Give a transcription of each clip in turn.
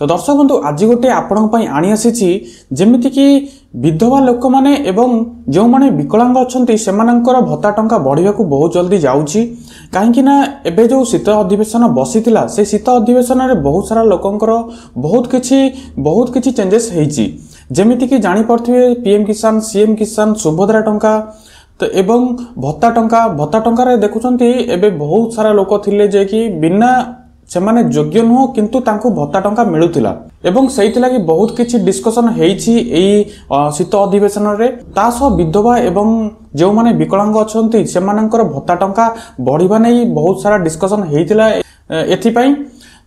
तो दर्शक बंधु आज गोटे आपण आनी आसी जमीती कि विधवा लोक मैंने एवं जो मैंने विकलांग अच्छा से भत्ता टंका बढ़िया बहुत जल्दी जाऊँगी कहीं एबे जो शीत अधिवेशन बसीला से शीत अधिवेशन में बहुत सारा लोकंकर बहुत किछि चेंजेस होती जमीती कि जानीपे पीएम किसान सीएम किसान सुभद्रा टंका तो एवं भत्ता टंका देखुंत एबे बहुत सारा लोक थिले जे कि बिना से माने योग्य नुह किंतु तांको भत्ता टंका मिलुथिला एवं सेहित लागि बहुत किछि डिस्कशन हेछि एई शीत अधिवेशन रे तास विधवा एवं जो माने विकलांग अछंती सेमानंकर भत्ता टंका बढ़िबा नै बहुत सारा डिस्कशन हेतिला एथि पई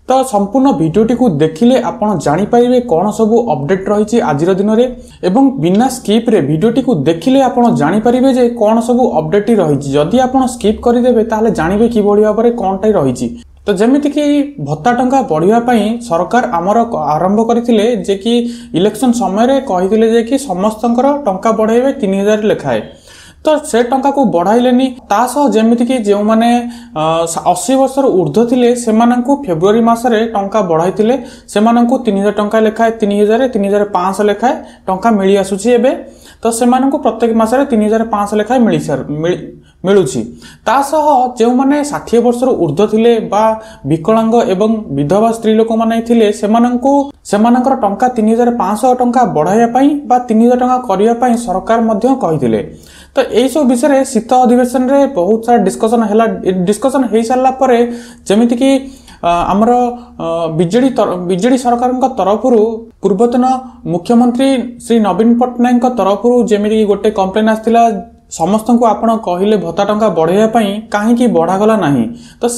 तो संपूर्ण भिडियोटी को देखिले आपण जानि पाइबे कोन सबु अपडेट रहिछि आजिर दिन रे एवं बिना स्किप रे भिडियोटी को देखिले आपण जानि परिबे जे कोन सबु अपडेट रहिछि जदि आपण स्किप करि देबे ताले जानिबे कि बढिया परे कोनटाई रहिछि तो जमीती कि भत्ता टंका बढ़िया पाई सरकार आमर आरंभ करथिले जे कि इलेक्शन समय रे कहिथिले जे कि समस्तंकर टंका बढ़ाइबे 3000 लेखाए तो से टंका को बढ़ाइलेनी तास जमीती कि जो माने 80 वर्ष ऊर्ध्व थिले सेमानंकु फेब्रुआरी मासरे टंका बढ़ाइथिले सेमानंकु 3000 टंका लेखाए 3000 3500 लेखाए टंका मिली आसुची एबे तो सेमानंकु प्रत्येक मासरे 3500 लेखाए मिलुची तासह जो माने 60 वर्ष ऊर्ध्व थिले बा विकलांग एवं विधवा स्त्री लोक माने थिले सेमानंकर टंका 3500 टंका बढ़ाइया पई बा 3000 टंका करिया पई सरकार मध्य कहिथिले तो एई सब विषय शीत अधिवेशन रे बहुत सारा डिस्कशन हो सारा पर जमीती कि आमर बीजेडी सरकार तरफ पूर्वतन मुख्यमंत्री श्री नवीन पट्टनायक तरफ जमीती गोटे कंप्लेन आसला समस्त को आपण कहले भत्ता टंका बढ़ाइया पई काहेकि बढ़ागला नाही तो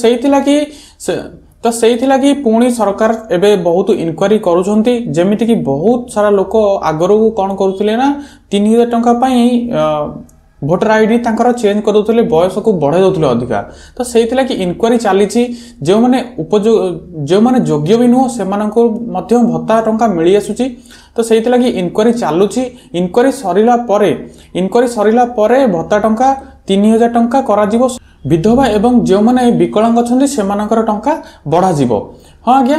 सेइथि लागि पुणी सरकार एबे बहुत इनक्वारी करूछंती जेमिति कि बहुत सारा लोक आगरू कोन करूथिले ना 3000 टंका पई भोटर आईडी तांकर चेंज कर दोथले बयस को बढ़ाई दोथले अधिका तो सेइथि लागि इनक्वारी चालीछि जो माने योग्य भी नुह सेमाननको मध्य भत्ता टंका मिली आसुछि तो सेइथि लागि इनक्वारी चालुछि इनक्वारी सरिला परे भत्ता टंका 3000 टंका करा जिवो विधवा एवं जो माने विकलांग अछन्ति सेमानकर टंका बढ़ा जिवो हां आज्ञा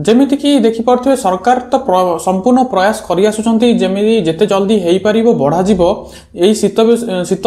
जेमिति कि देखि पड़थि सरकार तो संपूर्ण प्रयास करि आसुचंती जेमिति जेते जल्दी हेई परिबो बढ़ा जिवो एई शीत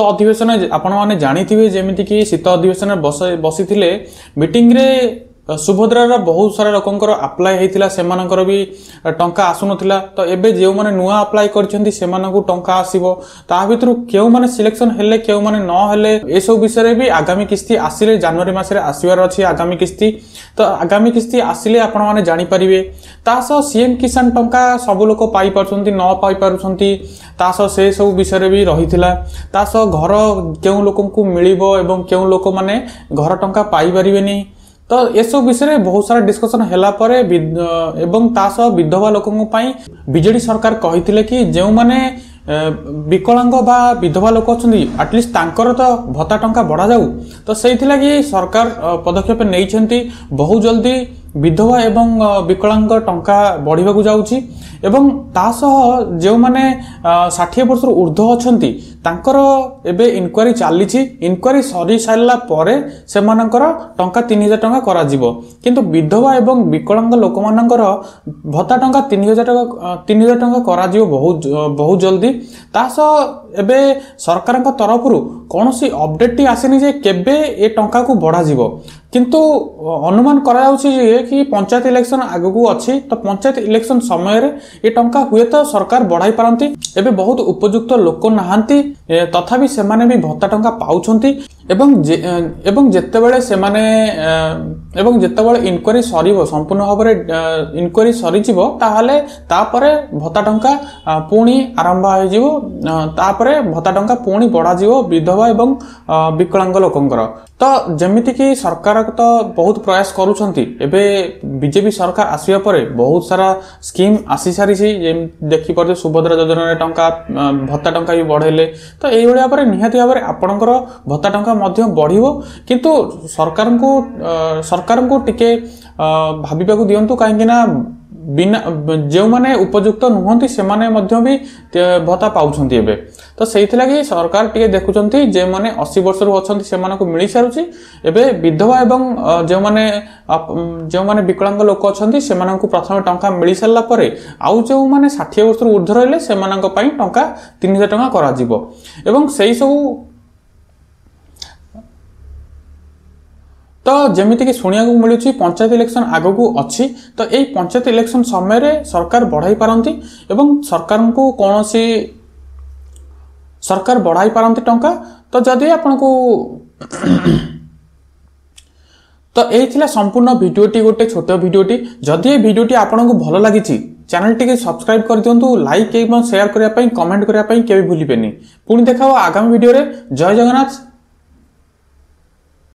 अधिवेशन आपण माने जानिथिबे जेमिति कि शीत अधिवेशन बसिथिले मीटिंग रे सुभद्रा बहुत सारा लोकंकर अप्लाई हेतिला सेमानकर भी टंका आसुनथिला तो एबे जेउ माने नुआ अप्लाई करछंती सेमानकु टंका आसीबो ता भितरु केउ माने सिलेक्शन हेले केउ माने न हेले ए सब विषय भी आगामी किस्ती आसिले जनवरी मासरे आसीवार अछि आगामी किस्ती तो आगामी किस्ती आसिले आपण माने जानि परिबे तास सीएम किसान टंका सब लोक पाई परछंती न पाई पारुछंती तास से सब विषय भी रहिथिला तास घर केउ लोकंकु मिलिबो एवं केउ लोक माने घर टंका पाई परिबेनी तो ये सब विषय बहुत सारा डिस्कशन हैला परे एवं तास विधवा लोकंक पई बीजेडी सरकार कहिथिले कि जो माने विकलांग बा विधवा लोक अछंती एटलिस्ट तांकर तो भत्ता टंका बढ़ा जाऊ तो सेइथि लागि सरकार पदक्षेप नेइछंती बहुत जल्दी विधवा एवं विकलांग टंका बढ़िबा को जाउची एवं तासह जो माने 60 वर्ष ऊर्ध्व अछंती तांकर एबे इनक्वारी चालीछि इनक्वारी सरी सारला परे सेमानकर टंका 3000 टंका करा जिवो किंतु विधवा एवं विकलांग लोक मानकर भत्ता टंका 3000 टंका करा जिवो बहुत जल्दी तासह एबे सरकार तरफरु कोनोसी अपडेट आसेनी जे केबे ए टंका को बढ़ा जिवो किंतु अनुमान करा जाउछि कि पंचायत इलेक्शन आगु अछि तो पंचायत इलेक्शन समय रे ए टंका हुए तो सरकार बढ़ाई पारंती एबे बहुत उपयुक्त लोक नाहांती तथापि सेमाने भी भत्ता टंका पाउछंती एवं जेतेबेले सेमाने एवं जेतेबेले इनक्वारी सरीबो संपूर्ण भाबरे इनक्वारी सरी जिवो ताहाले तापरे भत्ता टंका पुणी आरंभ हो जिवो तापरे भत्ता टंका पुणी बढ़ा जिवो विधवा एवं विकलांग लोकंकर तो जमिति कि सरकार तो बहुत प्रयास करूछंती एबे बीजेपी सरकार आसिया परे बहुत सारा स्कीम आसी सारी देखि पड़े सुभद्रा योजना टंका भत्ता टंका भी बढ़ेले तो एई भलिया परे निहाती भाबरे आपनकर भत्ता टंका मध्य बढ़िबो किंतु सरकार को टिके भाबिबा को दियंतु काहेकि ना बिना जो माने उपयुक्त नुहंती से माने मध्य भी भत्ता पाउछंती एबे तो सेइथि लागि सरकार टिके देखुचंती जे माने 80 वर्ष रु अछंती से मानको मिली सारुची एबे विधवा एवं जो माने विकलांग लोक अछंती से मानको प्रथम टंका मिली सारला परे आउ जो माने 60 वर्ष रु ऊर्ध्व रहले से मानको पई टंका 3000 टंका करा जिवो एवं सेई सब तो जमिति कि सुनिया को मिलूँ पंचायत इलेक्शन आगू अच्छी तो यही पंचायत इलेक्शन समय रे सरकार बढ़ाई पारती एवं सरकार को कौन सी सरकार बढ़ाई पारती टंका तो जदि आपन को तो यही थिला संपूर्ण वीडियोटी गोटे छोट वीडियोटी जदि ये वीडियोटी आपन को भल लगी चैनल टी सब्सक्राइब कर दिंतु लाइक एवं शेयर करने कमेंट करने के भूलिबेनी पुणी देखा आगामी वीडियो रे जय जगन्नाथ।